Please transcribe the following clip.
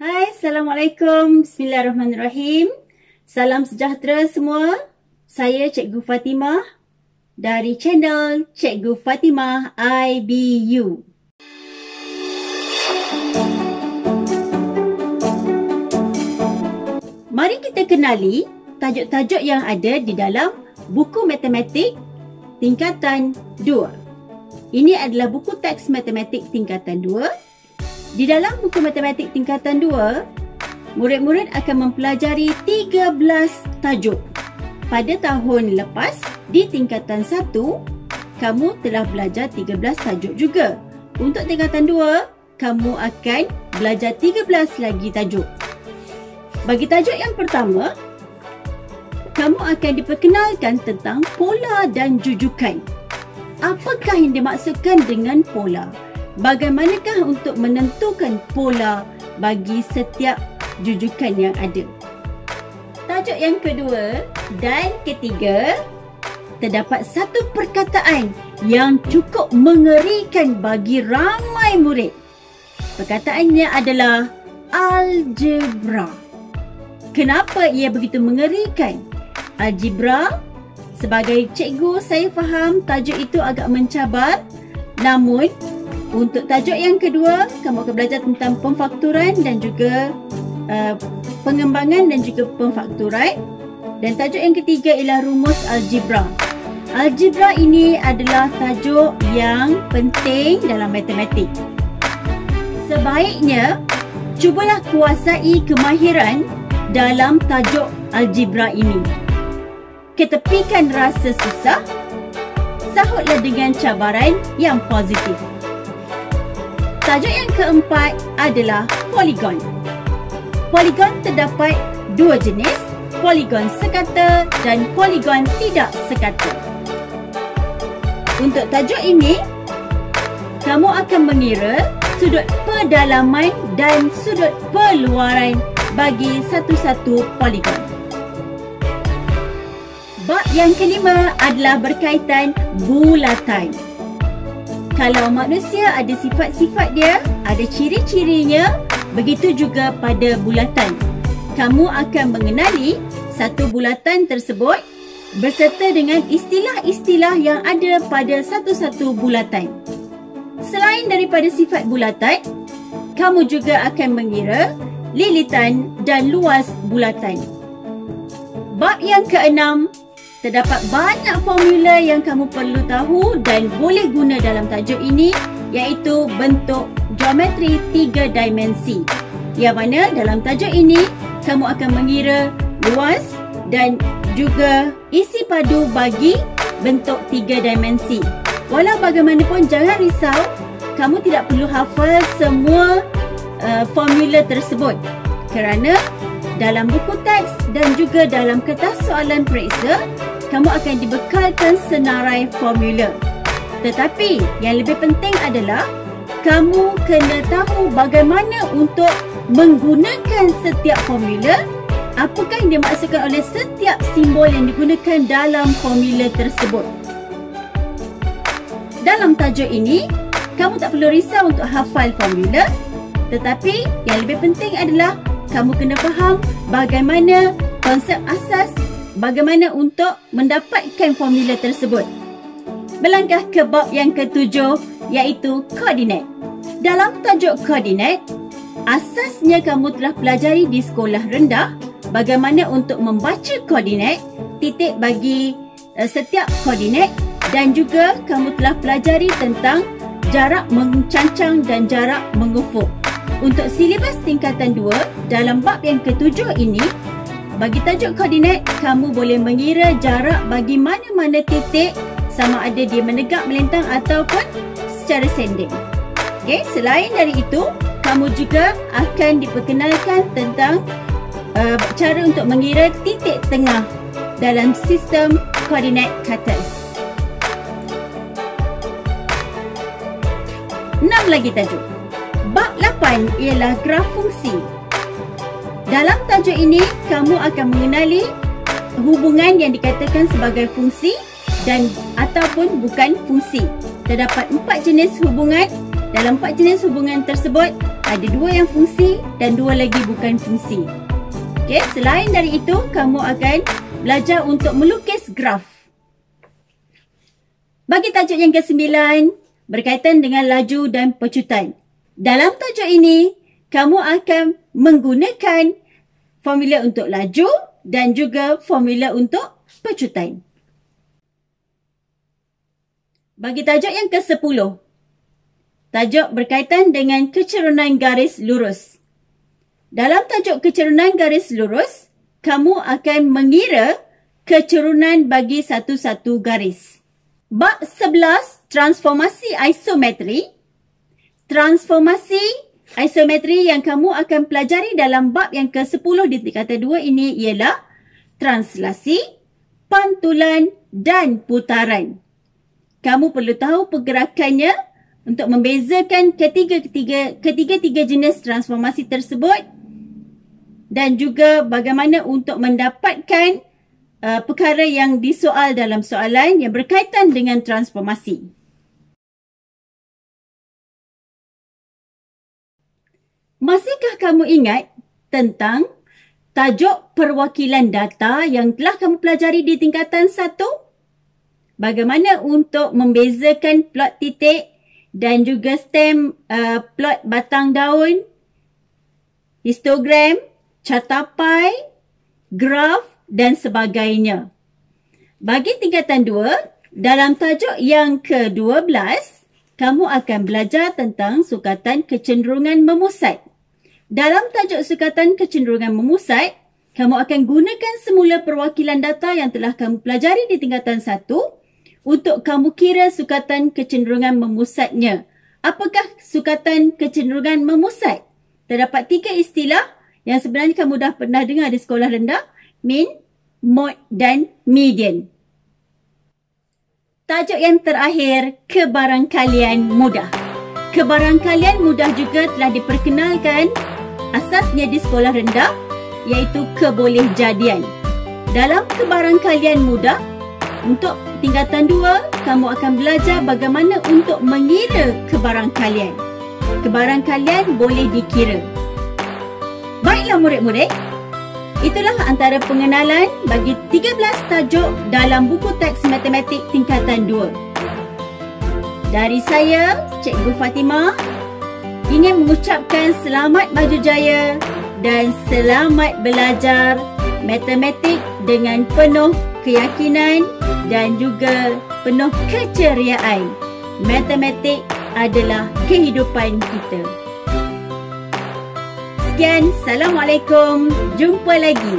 Hai, Assalamualaikum. Bismillahirrahmanirrahim. Salam sejahtera semua. Saya Cikgu Fatimah dari channel Cikgu Fatimah IBU. Mari kita kenali tajuk-tajuk yang ada di dalam buku matematik tingkatan 2. Ini adalah buku teks matematik tingkatan 2. Di dalam buku matematik tingkatan 2, murid-murid akan mempelajari 13 tajuk. Pada tahun lepas, di tingkatan 1, kamu telah belajar 13 tajuk juga. Untuk tingkatan 2, kamu akan belajar 13 lagi tajuk. Bagi tajuk yang pertama, kamu akan diperkenalkan tentang pola dan jujukan. Apakah yang dimaksudkan dengan pola? Bagaimanakah untuk menentukan pola bagi setiap jujukan yang ada? Tajuk yang kedua dan ketiga, terdapat satu perkataan yang cukup mengerikan bagi ramai murid. Perkataannya adalah algebra. Kenapa ia begitu mengerikan? Algebra, sebagai cikgu saya faham tajuk itu agak mencabar. Namun, untuk tajuk yang kedua, kamu akan belajar tentang pemfakturan dan juga pengembangan dan juga pemfakturan. Dan tajuk yang ketiga ialah rumus algebra. Algebra ini adalah tajuk yang penting dalam matematik. Sebaiknya, cubalah kuasai kemahiran dalam tajuk algebra ini. Ketepikan rasa susah, sahutlah dengan cabaran yang positif. Tajuk yang keempat adalah poligon. Poligon terdapat dua jenis, poligon sekata dan poligon tidak sekata. Untuk tajuk ini, kamu akan mengira sudut pedalaman dan sudut peluaran bagi satu-satu poligon. Bab yang kelima adalah berkaitan bulatan. Kalau manusia ada sifat-sifat dia, ada ciri-cirinya, begitu juga pada bulatan. Kamu akan mengenali satu bulatan tersebut berserta dengan istilah-istilah yang ada pada satu-satu bulatan. Selain daripada sifat bulatan, kamu juga akan mengira lilitan dan luas bulatan. Bab yang keenam, terdapat banyak formula yang kamu perlu tahu dan boleh guna dalam tajuk ini, iaitu bentuk geometri 3 dimensi. Yang mana dalam tajuk ini, kamu akan mengira luas dan juga isi padu bagi bentuk 3 dimensi. Walau bagaimanapun, jangan risau, kamu tidak perlu hafal semua formula tersebut. Kerana dalam buku teks dan juga dalam kertas soalan periksa, kamu akan dibekalkan senarai formula. Tetapi yang lebih penting adalah kamu kena tahu bagaimana untuk menggunakan setiap formula, apakah yang dimaksudkan oleh setiap simbol yang digunakan dalam formula tersebut. Dalam tajuk ini, kamu tak perlu risau untuk hafal formula, tetapi yang lebih penting adalah kamu kena faham bagaimana konsep asas, bagaimana untuk mendapatkan formula tersebut. Melangkah ke bab yang ketujuh, iaitu koordinat. Dalam tajuk koordinat, asasnya kamu telah pelajari di sekolah rendah bagaimana untuk membaca koordinat, titik bagi setiap koordinat, dan juga kamu telah pelajari tentang jarak mencancang dan jarak mengufuk. Untuk silibus tingkatan 2, dalam bab yang ketujuh ini, bagi tajuk koordinat, kamu boleh mengira jarak bagi mana-mana titik, sama ada dia menegak, melintang ataupun secara sending. Okay, selain dari itu, kamu juga akan diperkenalkan tentang cara untuk mengira titik tengah dalam sistem koordinat Cartesian. 6 lagi tajuk. Bab 8 ialah graf fungsi. Dalam tajuk ini, kamu akan mengenali hubungan yang dikatakan sebagai fungsi dan ataupun bukan fungsi. Terdapat 4 jenis hubungan. Dalam 4 jenis hubungan tersebut ada 2 yang fungsi dan 2 lagi bukan fungsi. Okey, selain dari itu, kamu akan belajar untuk melukis graf. Bagi tajuk yang ke-9, berkaitan dengan laju dan pecutan. Dalam tajuk ini, kamu akan menggunakan formula untuk laju dan juga formula untuk pecutan. Bagi tajuk yang ke-10, tajuk berkaitan dengan kecerunan garis lurus. Dalam tajuk kecerunan garis lurus, kamu akan mengira kecerunan bagi satu-satu garis. Bab 11, transformasi isometri. Transformasi isometri yang kamu akan pelajari dalam bab yang ke-10 di tingkatan 2 ini ialah translasi, pantulan dan putaran. Kamu perlu tahu pergerakannya untuk membezakan ketiga-tiga jenis transformasi tersebut dan juga bagaimana untuk mendapatkan perkara yang disoal dalam soalan yang berkaitan dengan transformasi. Masihkah kamu ingat tentang tajuk perwakilan data yang telah kamu pelajari di tingkatan 1? Bagaimana untuk membezakan plot titik dan juga stem plot batang daun, histogram, catapai, graf dan sebagainya. Bagi tingkatan 2, dalam tajuk yang ke-12, kamu akan belajar tentang sukatan kecenderungan memusat. Dalam tajuk sukatan kecenderungan memusat, kamu akan gunakan semula perwakilan data yang telah kamu pelajari di tingkatan 1 untuk kamu kira sukatan kecenderungan memusatnya. Apakah sukatan kecenderungan memusat? Terdapat 3 istilah yang sebenarnya kamu dah pernah dengar di sekolah rendah, mean, mode dan median. Tajuk yang terakhir, kebarangkalian mudah. Kebarangkalian mudah juga telah diperkenalkan asasnya di sekolah rendah, iaitu kebolehjadian. Dalam kebarangkalian mudah, untuk tingkatan 2, kamu akan belajar bagaimana untuk mengira kebarangkalian. Kebarangkalian boleh dikira. Baiklah murid-murid, itulah antara pengenalan bagi 13 tajuk dalam buku teks matematik tingkatan 2. Dari saya, Cikgu Fatimah, ingin mengucapkan selamat maju jaya dan selamat belajar matematik dengan penuh keyakinan dan juga penuh keceriaan. Matematik adalah kehidupan kita. Sekian, Assalamualaikum. Jumpa lagi.